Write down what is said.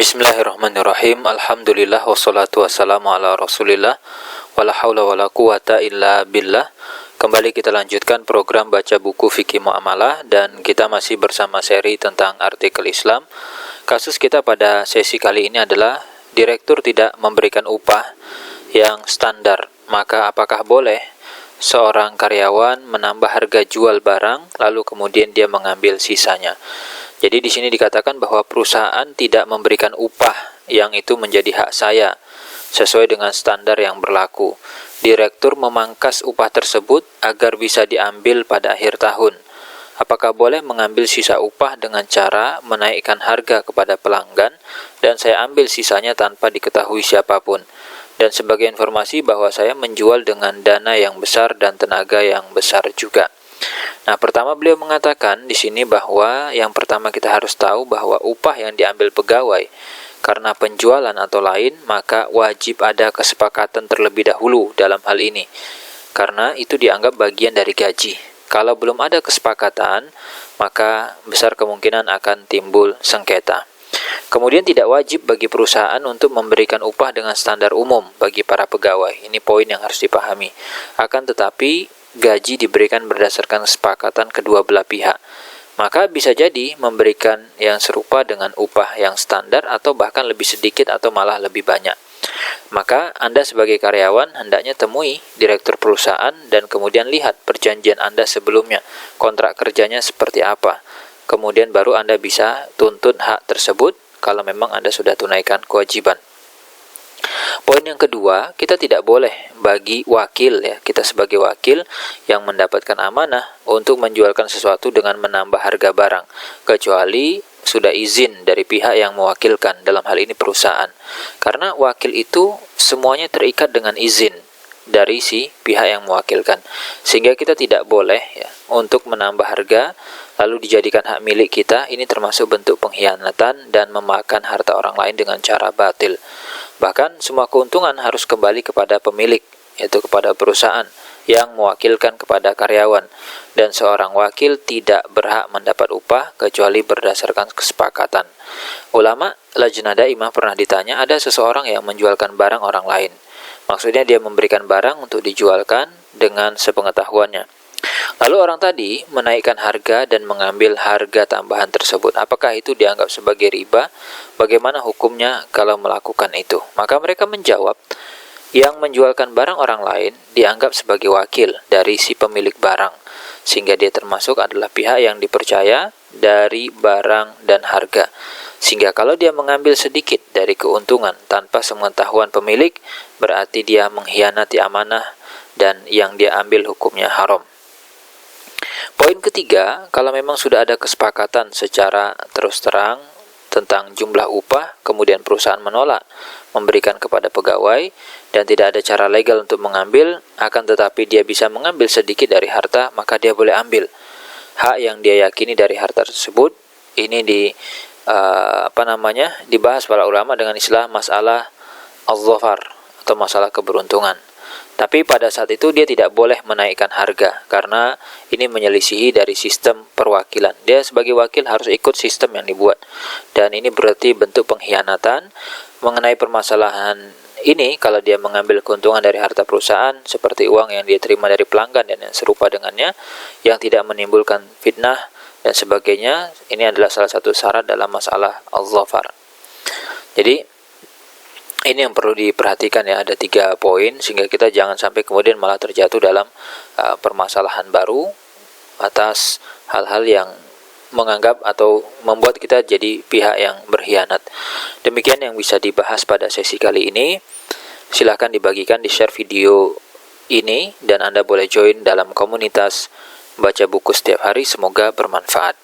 Bismillahirrahmanirrahim. Alhamdulillah wassalatu wassalamu ala Rasulillah wala haula wala quwata illa billah. Kembali kita lanjutkan program baca buku fikih muamalah dan kita masih bersama seri tentang artikel Islam. Kasus kita pada sesi kali ini adalah direktur tidak memberikan upah yang standar. Maka apakah boleh seorang karyawan menambah harga jual barang lalu kemudian dia mengambil sisanya? Jadi di sini dikatakan bahwa perusahaan tidak memberikan upah yang itu menjadi hak saya sesuai dengan standar yang berlaku. Direktur memangkas upah tersebut agar bisa diambil pada akhir tahun. Apakah boleh mengambil sisa upah dengan cara menaikkan harga kepada pelanggan dan saya ambil sisanya tanpa diketahui siapapun? Dan sebagai informasi bahwa saya menjual dengan dana yang besar dan tenaga yang besar juga. Nah, pertama beliau mengatakan di sini bahwa yang pertama kita harus tahu bahwa upah yang diambil pegawai karena penjualan atau lain, maka wajib ada kesepakatan terlebih dahulu dalam hal ini. Karena itu dianggap bagian dari gaji. Kalau belum ada kesepakatan, maka besar kemungkinan akan timbul sengketa. Kemudian tidak wajib bagi perusahaan untuk memberikan upah dengan standar umum bagi para pegawai. Ini poin yang harus dipahami. Akan tetapi gaji diberikan berdasarkan kesepakatan kedua belah pihak. Maka bisa jadi memberikan yang serupa dengan upah yang standar atau bahkan lebih sedikit atau malah lebih banyak. Maka Anda sebagai karyawan hendaknya temui direktur perusahaan dan kemudian lihat perjanjian Anda sebelumnya, kontrak kerjanya seperti apa. Kemudian baru Anda bisa tuntut hak tersebut kalau memang Anda sudah tunaikan kewajiban. Poin yang kedua, kita tidak boleh bagi wakil kita sebagai wakil yang mendapatkan amanah untuk menjualkan sesuatu dengan menambah harga barang, kecuali sudah izin dari pihak yang mewakilkan, dalam hal ini perusahaan. Karena wakil itu semuanya terikat dengan izin dari si pihak yang mewakilkan. Sehingga kita tidak boleh untuk menambah harga lalu dijadikan hak milik kita. Ini termasuk bentuk pengkhianatan dan memakan harta orang lain dengan cara batil. Bahkan semua keuntungan harus kembali kepada pemilik, yaitu kepada perusahaan yang mewakilkan kepada karyawan. Dan seorang wakil tidak berhak mendapat upah kecuali berdasarkan kesepakatan. Ulama Lajnah Daimah pernah ditanya, ada seseorang yang menjualkan barang orang lain. Maksudnya dia memberikan barang untuk dijualkan dengan sepengetahuannya. Lalu orang tadi menaikkan harga dan mengambil harga tambahan tersebut. Apakah itu dianggap sebagai riba? Bagaimana hukumnya kalau melakukan itu? Maka mereka menjawab, yang menjualkan barang orang lain dianggap sebagai wakil dari si pemilik barang. Sehingga dia termasuk adalah pihak yang dipercaya dari barang dan harga. Sehingga kalau dia mengambil sedikit dari keuntungan tanpa sepengetahuan pemilik, berarti dia mengkhianati amanah dan yang dia ambil hukumnya haram. Poin ketiga, kalau memang sudah ada kesepakatan secara terus terang tentang jumlah upah, kemudian perusahaan menolak memberikan kepada pegawai dan tidak ada cara legal untuk mengambil, akan tetapi dia bisa mengambil sedikit dari harta, maka dia boleh ambil. Hak yang dia yakini dari harta tersebut, ini dibahas para ulama dengan istilah masalah al-dhafar atau masalah keberuntungan. Tapi pada saat itu dia tidak boleh menaikkan harga karena ini menyelisihi dari sistem perwakilan. Dia sebagai wakil harus ikut sistem yang dibuat. Dan ini berarti bentuk pengkhianatan. Mengenai permasalahan ini, kalau dia mengambil keuntungan dari harta perusahaan seperti uang yang dia terima dari pelanggan dan yang serupa dengannya, yang tidak menimbulkan fitnah dan sebagainya, ini adalah salah satu syarat dalam masalah al-dhafar. Jadi ini yang perlu diperhatikan ada 3 poin sehingga kita jangan sampai kemudian malah terjatuh dalam permasalahan baru atas hal-hal yang menganggap atau membuat kita jadi pihak yang berkhianat. Demikian yang bisa dibahas pada sesi kali ini. Silahkan dibagikan, di-share video ini dan Anda boleh join dalam komunitas baca buku setiap hari. Semoga bermanfaat.